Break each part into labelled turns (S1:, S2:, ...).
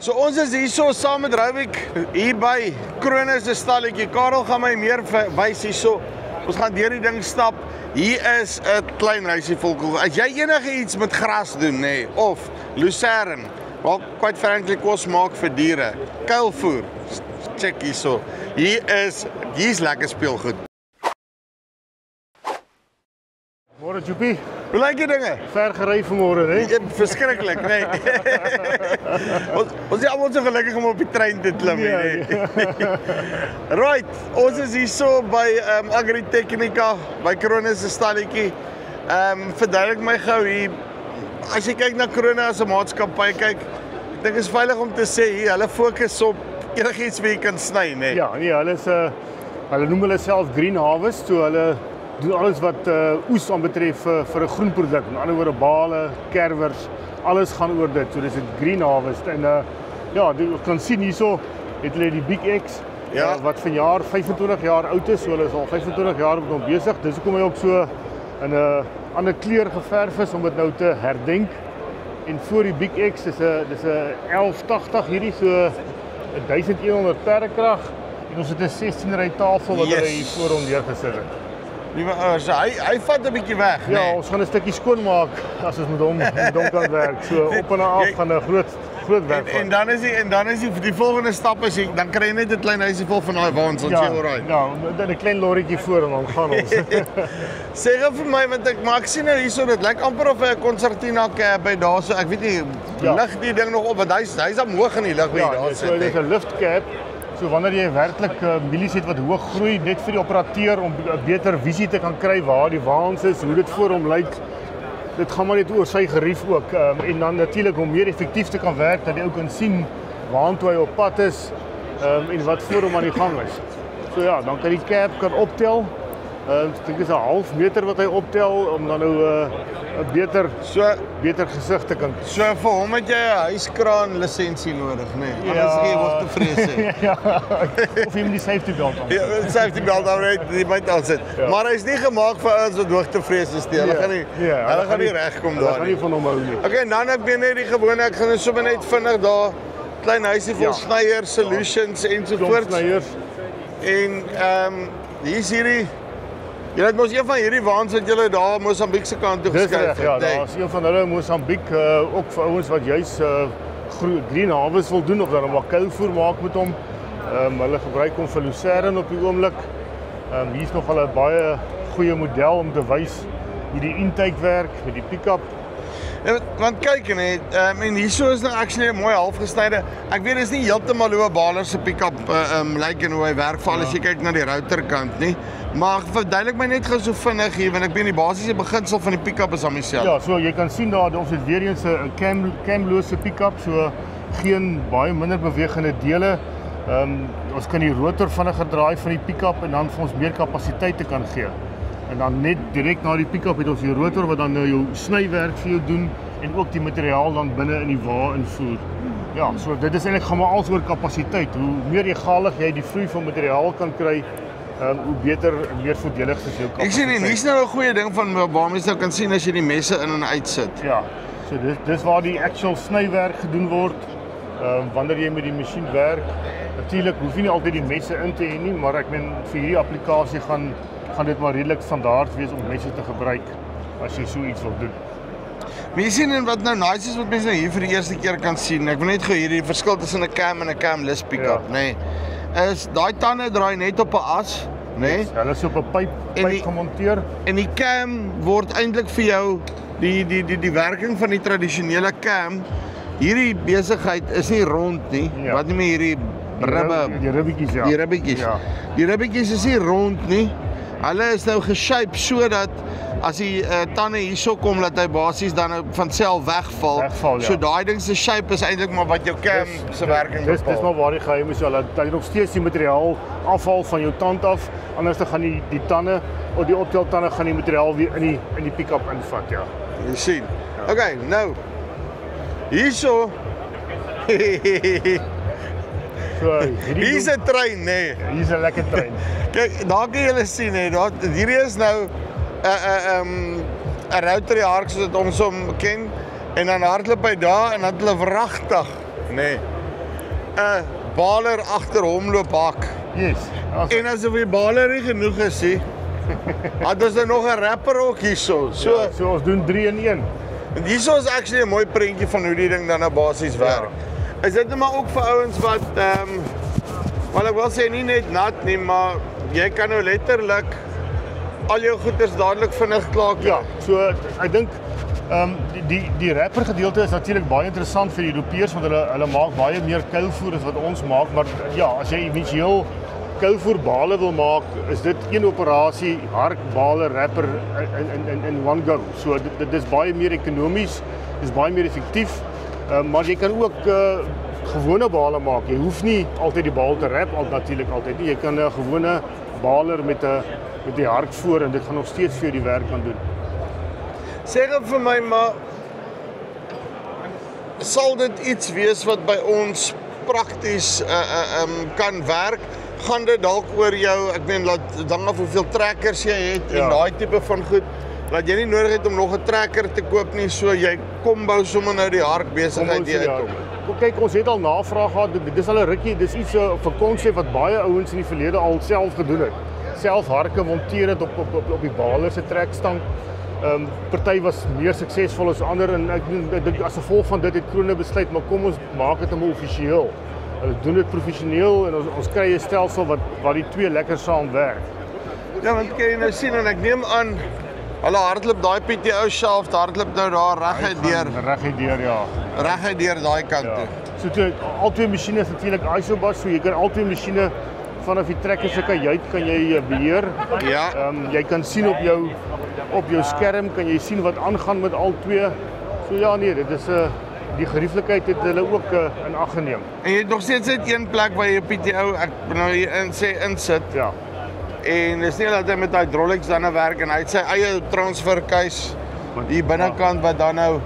S1: So ons is hier so saam met Rubik hier by Krones se stalletjie. Karel gaan my meer wys hier so. Ons gaan deur die ding stap. Hier is 'n klein huisie vol koel. As jy enige iets met gras doen, nê, of lucerne, wat quite frankly kos maak vir diere. Kuilvoer. Check hier so. Hier's lekker speelgoed.
S2: Môre Joepie,
S1: Hoe lyk die dinge?
S2: ver gery vanmôre, hè?
S1: Ja, verskriklik, nee. ons is almal so gelukkig om op die trein te klim, nee. Right, ons is hier so by Agritechnica, by Krones se stalletjie. Verduidelik my gou hier, as jy kyk na Krones as 'n maatskappy, kyk, ek dink is veilig om te sê hier, hulle fokus op enigiets wat jy kan sny, nee.
S2: Ja, nee, hulle noem hulle self Green Harvest, so hulle doen alles wat oes aanbetref vir 'n groenproduk. Met ander woorde bale, kerwers, alles gaan oor dit. So dis 'n Green Harvest en ja, jy kan sien hierso het hulle die Big X wat vanjaar 25 jaar oud is. So hulle is al 25 jaar met hom besig. Dis hoekom hy ook so in 'n ander kleur geverf is om dit nou te herdenk. En voor die Big X dis 'n 1180 hierdie, so 1100 perdekrag. En ons het 'n 16-ry tafel wat hulle hier voor hom neergesit het.
S1: So hy vat 'n bietjie weg,
S2: Ja,
S1: nee.
S2: ons gaan 'n stukkie skoonmaak as ons met hom kan werk. So op en af gaan 'n groot werk.
S1: En dan is die volgende stap is dan kry jy net 'n klein huisie vol van daai waans, dan jy alright.
S2: Ja, dan 'n klein lorrietjie voor en dan gaan ons.
S1: Sê gou vir my want ek sien nou hierso dit lyk amper of 'n concertina cab by daarso. Ek weet nie lig die ding nog op want hy's omhoog in die lug by daar sit.
S2: So dis 'n lift cab. So wanneer jy werklik mielies het wat hoog groei, net vir die operateur om 'n beter visie te kan kry waar die waans is, hoe dit voor hom lyk. Dit gaan maar net oor sy gerief ook en dan natuurlik om meer effektief te kan werk dat jy ook kan sien waartoe hy op pad is en wat voor hom aan die gang is. So ja, dan kan die cab kan optel. Ek dink dis 'n half meter wat hy optel om dan nou 'n beter gesig te kan.
S1: So vir hom het jy 'n huiskraan lisensie nodig, nee. Anders gee jy hoogtevrees hê.
S2: Ja. Of jy moet die safety belt aan.
S1: Ja, safety belt aan die byt al sit.
S2: Ja.
S1: Maar hy's nie gemaak vir ouens wat hoogtevrees is nie. Hulle gaan nie regkom daar nie.
S2: Hulle gaan nie van hom hou nie.
S1: Okay, dan ek ben net die gewone, ek gaan sommer net vinnig daar klein huisie vol snyer solutions en so voort. En hier's hierdie jy het mos een van hierdie waans wat julle daar Mosambiek se kant toe geskuif het.
S2: Ja, daar's een van hulle Mosambiek ook vir ouens wat juis Green Harvest wil doen of dan maar kuilvoer maak met hom. Hulle gebruik hom vir lucerne op die oomblik. Hier's nog al 'n baie goeie model om te wys hoe die intake werk met die pick-up.
S1: Ja, want kyk net, en hierso is nou actually 'n mooi halfgesnyde. Ek weet dis nie heeltemal hoe 'n baler se pick-up lyk en hoe hy werk veral as jy kyk na die router kant nie. Maar verduidelik my net gou so vinnig hier want ek weet die basiese beginsel van die pick-up is aan myself.
S2: Ja, so jy kan sien daar ons het weer eens 'n camlose pick-up, so geen baie minder bewegende dele. Ons kan die rotor vinniger draai van die pick-up en dan vir ons meer kapasiteit te kan gee. En dan net direk na die pick-up het ons die rotor wat dan nou jou snywerk vir jou doen en ook die materiaal dan binne in die wa invoer. Ja, so dit is eintlik gaan maar als oor kapasiteit. Hoe meer egalig jy die vloei van materiaal kan kry, hoe beter en meer voordelig is jou kapasiteit.
S1: Ek sien en hier's nou 'n goeie ding van waar mens nou kan sien as jy die messe in en uit sit.
S2: Ja, so dis waar die actual snywerk gedoen word. Wanneer jy met die masjien werk, natuurlik hoef jy nie altyd die messe in te hê nie, maar ek meen vir hierdie applikasie gaan dit maar redelik standaard wees om messe te gebruik as jy so iets wil doen.
S1: Maar jy sien en wat nou nice is wat mense nou hier vir die eerste keer kan sien. Ek wil net gou hierdie verskil tussen 'n cam en 'n camless pick-up, nê. Is daai tande draai net op 'n as, nê?
S2: Hulle is op 'n pyp gemonteer.
S1: En die cam word eintlik vir jou die werking van die tradisionele cam. Hierdie besigheid is nie rond nie. Wat nie meer hierdie ribbe,
S2: die ribbetjies ja.
S1: Die ribbetjies. Ja. Die ribbetjies is nie rond nie. Hulle is nou geshape sodat as die tande hierso kom dat hy basies dan nou van self wegval. So daai ding se shape is eintlik maar wat jou cam se werking bepaal.
S2: Dis maar waar die geheim is, dat jy nog steeds die materiaal afhaal van jou tand af, anders dan gaan die tande of die opteltande gaan die materiaal weer in die pick-up invat, ja.
S1: Jy sien. Okay, nou. Hierso.
S2: So,
S1: hier's 'n trein, nê.
S2: Hier's 'n lekker trein.
S1: Kyk, daar kan julle sien hè, hierdie is nou 'n rotary arc soos dit ons hom ken en dan hardloop hy daar en dan hulle wragtig, nê. 'n baler agter hom loop hak.
S2: Yes.
S1: En asof die baler nie genoeg is nie, het ons nog 'n rapper ook hierso.
S2: So ons doen 3 in 1.
S1: En hierso is actually 'n mooi prentjie van hoe die ding dan nou basies werk. Is dit nou maar ook vir ouens wat wel ek wil sê nie net nat nie, maar jy kan nou letterlik al jou goeders dadelik vinnig klaar kry.
S2: Ja, so ek dink die rapper gedeelte is natuurlik baie interessant vir die Europeërs want hulle maak baie meer kuilvoer as wat ons maak, maar ja, as jy eventueel kuilvoerbale wil maak, is dit een operasie, hark, bale, rapper in one go. So dit is baie meer ekonomies, is baie meer effektief, maar jy kan ook gewone bale maak. Jy hoef nie altyd die bal te rap, natuurlik altyd nie. Jy kan 'n gewone baler met die hark voor en dit gaan nog steeds vir jou die werk kan doen.
S1: Sê dan vir my, maar sal dit iets wees wat by ons prakties kan werk? Gaan dit dalk oor jou, ek meen, dan of hoeveel trekkers jy het en daai tipe van goed, dat jy nie nodig het om nog 'n trekker te koop nie, so jy kom bou sommer nou die hark besigheid hier uitkom.
S2: Kyk, ons het al navraag gehad, dit is al 'n rukkie, dis iets vir konsep wat baie ouens in die verlede al self gedoen het. Self harke monteer het op die baler se trekstang. Party was meer suksesvol as ander en ek dink as gevolg van dit het Krone besluit, maar kom ons maak dit hom offisieel. Hulle doen dit professioneel en ons kry 'n stelsel wat die twee lekker saam werk.
S1: Ja, want kan jy nou sien en ek neem aan hulle hardloop daai PTO shaft, hardloop nou daar reguit deur.
S2: Reguit deur, ja.
S1: Reguit deur daai kant toe.
S2: So al twee masjiene is natuurlik isobus, so jy kan al twee masjiene vanaf die trekker se kajuit kan jy beheer.
S1: Ja.
S2: Jy kan sien op jou skerm kan jy sien wat aangaan met al twee. So ja nee, dit is die gerieflikheid het hulle ook in ag geneem.
S1: En jy het nog steeds net een plek waar jy PTO ek nou hier insit.
S2: Ja.
S1: En dis nie dat hy met hydraulics dan nou werk en hy het sy eie transfer case hier binnekant wat dan nou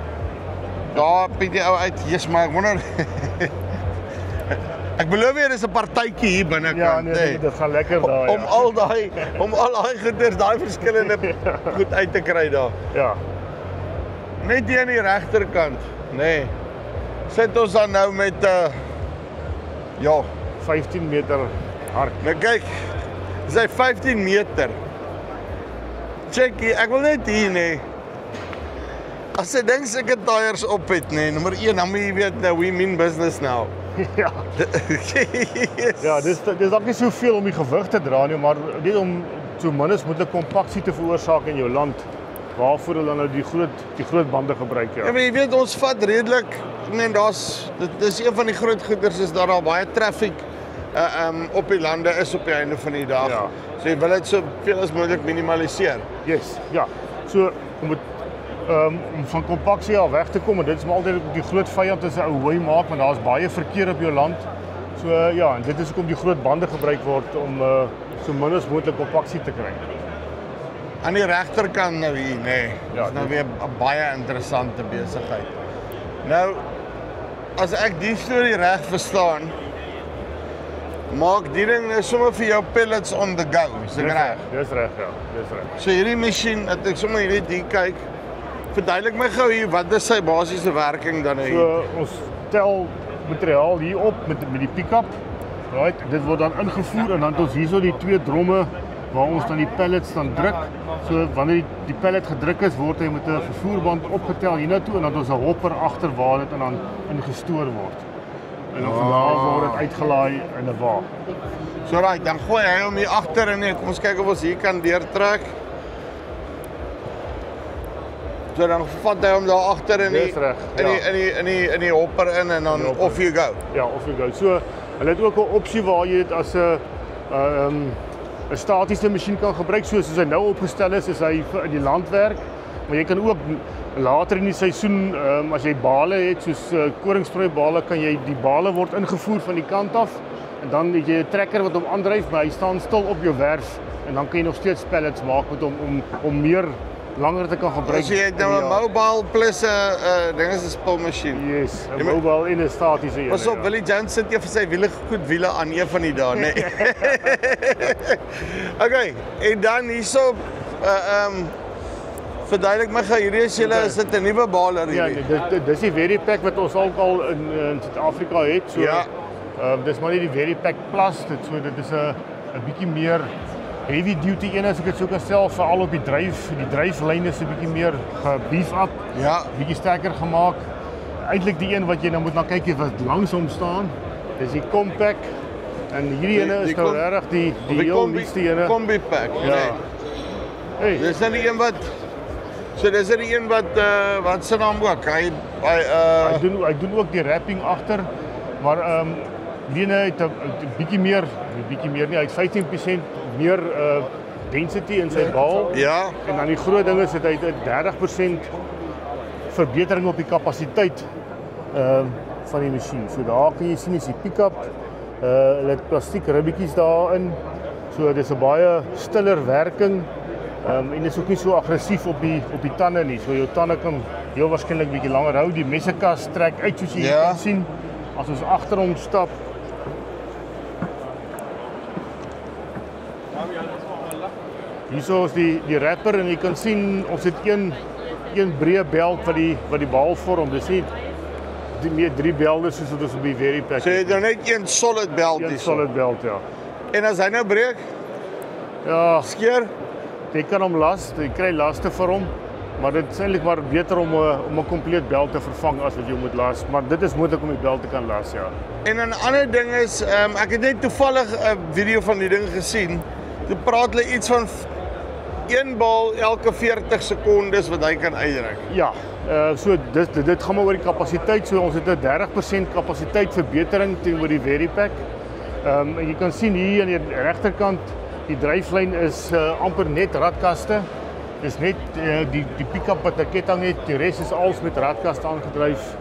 S1: daar PTO uit. Jesus, maar ek wonder ek beloof jy dis 'n partytjie hier binnekant.
S2: Ja, nee, dit gaan lekker daar.
S1: Om al daai goeders, daai verskillende goed uit te kry daar.
S2: Ja.
S1: Net hier aan die regterkant, nê. Sit ons dan nou met
S2: 15 meter hark.
S1: Nou kyk, dis hy 15 meter. Check hier, ek wil net hier nê. As jy dink sulke tyres op het nê, nommer 1, dan moet jy weet nou we mean business now.
S2: Ja.
S1: Yes.
S2: Ja, dis dalk nie soveel om die gewig te dra nie, maar net om so min as moontlik kompaksie te veroorsaak in jou land. Waarvoor hulle nou die groot bande gebruik, ja.
S1: Ja, maar jy weet ons vat redelik, nee, dis een van die groot goeders is dat daar baie traffic op die lande is op die einde van die dag.
S2: Ja.
S1: So jy wil dit so veel as moontlik minimaliseer.
S2: Yes, ja. So om van kompaksie af weg te kom en dit is maar altyd die groot vyand as 'n ou hooi maak want daar's baie verkeer op jou land. So ja, en dit is hoekom die groot bande gebruik word om so min as moontlik kompaksie te kry.
S1: Aan die regterkant nou hier, nê.
S2: Ja,
S1: Dis nou weer 'n baie interessante besigheid. Nou as ek die storie reg verstaan, maak die ding nou sommer vir jou pellets on the go, is dit reg?
S2: Dis reg, ja. Dis reg.
S1: So hierdie masjien, dat ek sommer hier kyk, verduidelik my gou hier, wat is sy basiese werking dan nou hier?
S2: So ons tel materiaal hier op met die pick-up. Right, dit word dan ingevoer en dan het ons hierso die twee dromme waar ons dan die pellets dan druk. So wanneer die pellet gedruk is, word hy met 'n vervoerband opgetel hiernatoe en dan het ons 'n hopper agter waar dit dan ingestoor word. En dan van daar word dit uitgelaai in 'n wa.
S1: So right, dan gooi hy hom hier agter en kom ons kyk of ons hier kan deurtrek. So dan vat hy hom daar agter in die hopper in en dan off you go.
S2: Ja, off you go. So hulle het ook 'n opsie waar jy dit as 'n statiese masjien kan gebruik. Soos hy nou opgestel is hy vir in die landwerk. Maar jy kan ook later in die seisoen as jy bale het soos koringstrooibale kan jy die bale word ingevoer van die kant af en dan het jy 'n trekker wat hom aandryf, maar hy staan stil op jou werf en dan kan jy nog steeds pellets maak met hom om meer langer te kan gebruik.
S1: So jy het nou 'n mobile plus 'n ding is 'n spulmasjien.
S2: Yes, 'n mobile en 'n statiese een.
S1: Pas op, Willie Jones sit jy vir sy wiele aan een van die dae, nê. Okay, en dan hierso verduidelik my gou, hierdie is julle is dit 'n nuwe baler hierdie?
S2: Ja, dis die Veripack wat ons ook al in Suid-Afrika het. So
S1: ja.
S2: Dis maar nie die Veripack Plus, dit is 'n bietjie meer heavy duty een as ek dit so kan stel, veral op die dryflyn is 'n bietjie meer beef up,
S1: Ja.
S2: bietjie sterker gemaak. Eintlik die een wat jy nou moet na kyk wat langsom staan, dis die Compact. En hierdie ene is nou regtig die heel nuutste ene.
S1: Combi pack.
S2: Ja. Hey,
S1: Dis nou die een wat dis die een wat se naam ook. Hy
S2: Hy doen ook die wrapping agter, maar die ene het 'n bietjie meer nie, hy het 15% meer density in sy bal.
S1: ja.
S2: En dan die groot ding is dat hy 'n 30% verbetering op die kapasiteit van die masjien. So daar kan jy sien is die pick-up, hulle het plastiek ribbetjies daarin. So dis 'n baie stiller werking. En dit is ook nie so aggressief op die tande nie. So jou tande kan heel waarskynlik bietjie langer hou. Die messekas trek uit soos jy kan sien as ons agter hom stap. Hierso is die wrapper en jy kan sien ons het een breë belt wat die bal vorm. Dis nie meer 3 belde soos wat ons op die Veripack.
S1: So jy het nou net een solid belt
S2: Een
S1: hier.
S2: solid belt, ja.
S1: En as hy nou breek,
S2: Ja,
S1: skeer.
S2: jy kan hom jy kry laste vir hom, maar dit is eintlik maar beter om 'n kompleet belt te vervang as wat jy moet las, maar dit is moontlik om die belt te kan las, ja.
S1: En 'n ander ding is, ek het net toevallig 'n video van die ding gesien. Toe praat hulle iets van een bal elke 40 sekondes wat hy kan uitdruk.
S2: Ja, so dit gaan maar oor die kapasiteit. So ons het 'n 30% kapasiteitverbetering teenoor die Veripack. En jy kan sien hier aan die regterkant, die dryflyn is amper net radkaste. Dis net die pick-up wat 'n ketting het, die res is als met radkaste aangedryf.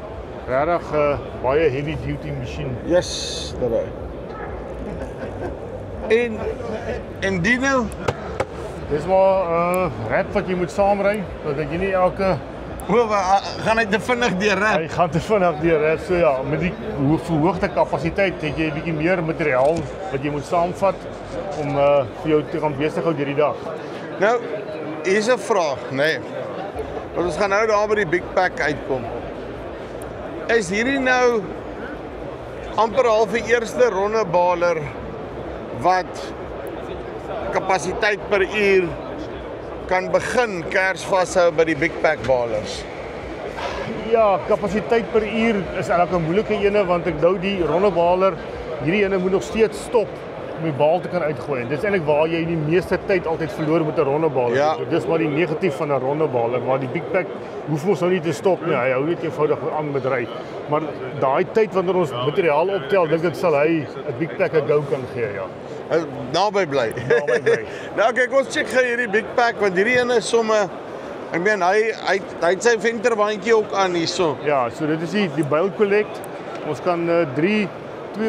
S2: Regtig baie heavy duty masjien.
S1: Yes, dit is. En die nou,
S2: Dis maar rap wat jy moet saamry, sodat jy nie elke
S1: gaan hy te vinnig deur
S2: hy
S1: rap.
S2: gaan te vinnig deur rap. So ja, met die verhoogde kapasiteit het jy 'n bietjie meer materiaal wat jy moet saamvat om vir jou te gaan besig hou deur die dag.
S1: Nou, hier's 'n vraag, nee. Want ons gaan nou daar by die Big Pack uitkom. Is hierdie nou amper half die eerste ronde baler wat kapasiteit per uur kan begin kers vashou by die Big Pack balers?
S2: Ja, kapasiteit per uur is eintlik 'n moeilike ene want ek dou die rondebaler, hierdie ene moet nog steeds stop om die bal te kan uitgooi. Dis eintlik waar jy die meeste tyd altyd verloor met 'n rondebaler.
S1: Ja.
S2: So, dis maar die negatief van 'n rondebaler, maar die Big Pack hoef ons nou nie te stop nie. Hy hou net eenvoudig aan met ry. Maar daai tyd wanneer ons materiaal optel, dink ek sal hy 'n Big Pack 'n go kan gee, ja.
S1: Naby bly.
S2: Naby bly.
S1: Nou kyk, ons check gou hierdie Big Pack want hierdie ene is somme, ek meen hy het sy venterbandjie ook aan hierso.
S2: Ja, so dit is die bail collect. Ons kan 2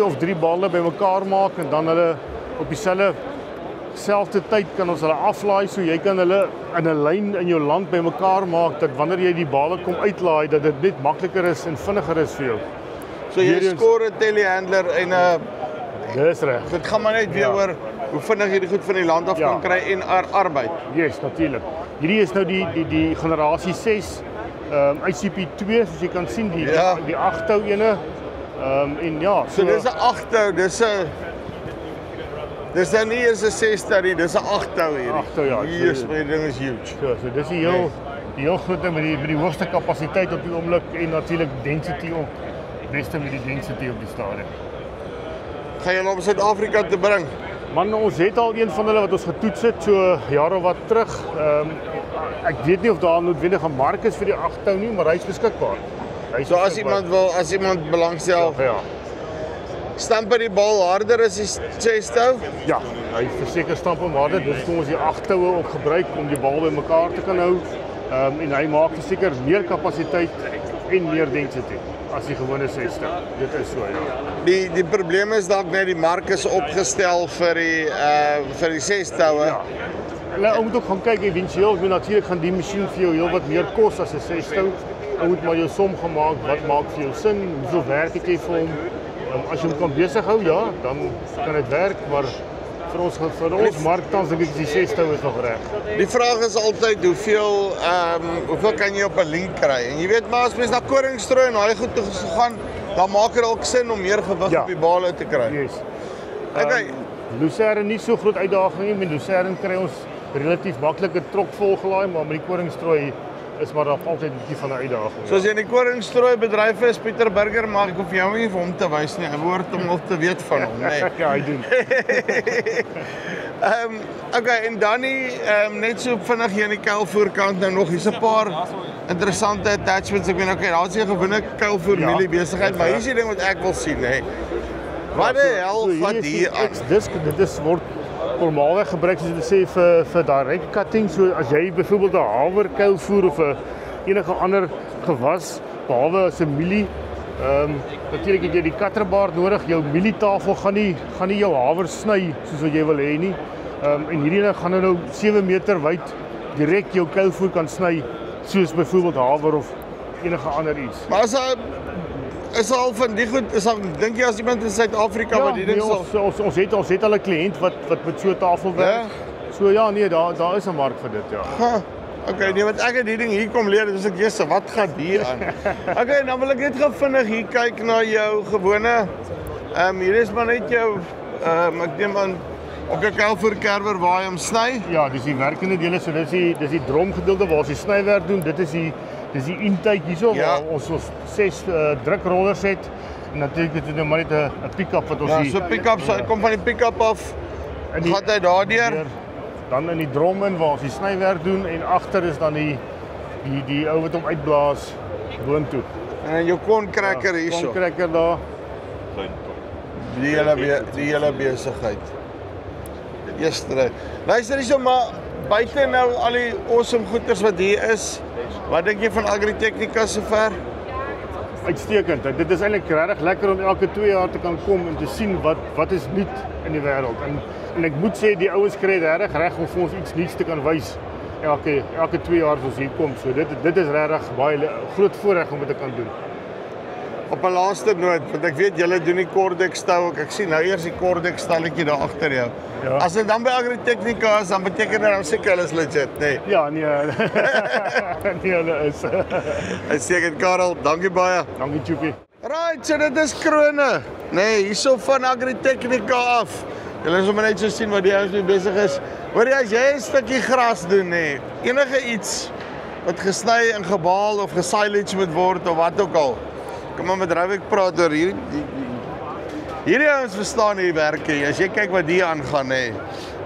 S2: of 3 balle bymekaar maak en dan hulle op dieselfde tyd kan ons hulle aflaai, so jy kan hulle in 'n lyn in jou land bymekaar maak dat wanneer jy die balle kom uitlaai dat dit net makliker is en vinniger is vir jou.
S1: So jy skoor 'n telehandler en
S2: Dis reg.
S1: dit gaan maar net weer oor hoe vinnig jy dit goed van die land af kan kry en arbeid.
S2: Yes, natuurlik. Hierdie is nou die generasie 6 ICP2 soos jy kan sien die 8-hou ene. En ja,
S1: So dis 'n 8-hou, dis nou nie eens 'n 6-hou nie, dis 'n 8-hou hierdie.
S2: 8-hou, ja.
S1: Yes, my ding is huge.
S2: So dis die heel groot met die hoogste kapasiteit op die oomblik en natuurlik density ook. Beste met die density op die stadium.
S1: Gaan jy hom Suid-Afrika te bring?
S2: Man, ons het al een van hulle wat ons getoets het so jare wat terug. Ek weet nie of daar noodwendig 'n mark is vir die 8-hou nie, maar hy's beskikbaar.
S1: So as iemand belangstel,
S2: ja.
S1: stamp die bal harder as die 6-hou?
S2: Ja, hy verseker stamp hom harder. Dis hoe ons die 8-houe ook gebruik om die bal bymekaar te kan hou. En hy maak verseker meer kapasiteit en meer density as die gewone 6-hou. Dit is so, ja.
S1: Die probleem is dalk net die mark is opgestel vir die 6-houe.
S2: Ja. Hulle moet ook gaan kyk eventueel, natuurlik gaan die masjien vir jou heelwat meer kos as 'n 6-hou. Jy moet maar jou som gemaak, wat maak vir jou sin, hoeveel werk het jy vir hom? As jy hom kan besig hou, ja, dan kan dit werk, maar vir ons mark tans dink ek die 6-hou is nog reg.
S1: Die vraag is altyd hoeveel kan jy op 'n link kry? En jy weet maar as mens na Koningstrooi en daai goed toe gaan, dan maak dit ook sin om meer gewig op die bale te kry.
S2: Yes.
S1: Okay.
S2: Lucerne nie so groot uitdaging nie. Met Lucerne kry ons relatief maklike trok volgelaai, maar met die koringsstrooi is maar nog altyd 'n bietjie van 'n uitdaging.
S1: Soos jy in die koringsstrooi bedryf is, Pieter Burger, maar ek hoef jou nie vir hom te wys nie. Hy behoort om al te weet van hom, nee.
S2: Ja, hy doen.
S1: Okay, en dan net so vinnig hier aan die kuilvoerkant nou nog hier's 'n paar interessante attachments. Ek weet okay, daar's 'n gewone kuilvoermielie besigheid, maar hier's die ding wat ek wil sien, hè. Wat die hel vat hier aan?
S2: Dit word normaalweg gebruik soos dit sê vir direct cutting. So as jy byvoorbeeld 'n haverkuil voer of 'n enige ander gewas behalwe as 'n mielie, natuurlik het jy die cutterbar nodig. Jou mielietafel gaan nie jou haver sny soos wat jy wil hê nie. En hierdie gaan nou 7 meter wyd direk jou kuilvoer kan sny soos byvoorbeeld haver of enige ander iets.
S1: Maar is al van die goed, dink jy as iemand in Suid-Afrika wat die ding sal?
S2: Ons het al 'n kliënt wat met so 'n tafel werk.
S1: Ja?
S2: So ja, nee, daar is 'n mark vir dit, ja.
S1: Okay, nee, want ek het die ding hier kom leer, dus ek jesse, wat gaan hier aan? Okay, dan wil ek net gou vinnig hier kyk na jou gewone, hier is maar net jou, ek neem aan, ook 'n kuilvoerkerwer waar jy hom sny.
S2: Ja, dis die werkende dele, so dis die dromgedeelte waar ons die snywerk doen. Dis die intake hierso waar ons 6 drukrollers het. En natuurlik dit is nou maar net 'n pick-up wat ons
S1: hier. Ja, so pick-up, so hy kom van die pick-up af. En gaan hy daardeur.
S2: Dan in die drom in waar ons die snywerk doen en agter is dan die ou wat hom uitblaas boontoe.
S1: En jou koncracker hierso.
S2: Koncracker daar.
S1: Die hele besigheid. Eerste. Luister hierso, maar buite nou al die awesome goeders wat hier is, wat dink jy van Agritechnica sover?
S2: Uitstekend. Dit is eintlik regtig lekker om elke 2 jaar te kan kom en te sien wat is nuut in die wêreld. En ek moet sê die ouens kry regtig reg om vir ons iets nuuts te kan wys elke 2 jaar as ons hier kom. So dit is regtig baie groot voorreg om dit te kan doen.
S1: Op 'n laaste noot, want ek weet julle doen die Cordex stou ook. Ek sien nou eers die Cordex stalletjie daar agter jou. Ja. As ek dan by Agritechnica is, dan beteken dit dan seker hulle is legit, nee.
S2: Ja, nee. Nee, hulle is.
S1: Uitstekend Karel, dankie baie.
S2: Dankie Chupi.
S1: Right, so dit is krone. Nee, hierso van Agritechnica af. Julle sal maar net so sien wat die ouens mee besig is. Hoor jy, as jy 'n stukkie gras doen, nee, enige iets wat gesny en gebaal of gesilage moet word of wat ook al. Kom maar met Rywik praat oor hierdie ouens verstaan hierdie werke. As jy kyk wat hier aangaan, hè.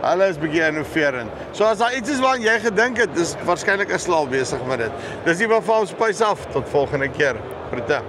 S1: Hulle is bietjie innoverend. So as daar iets is waaraan jy gedink het, is waarskynlik is hulle al besig met dit. Dis die wat vir ons spys af tot volgende keer. Groete.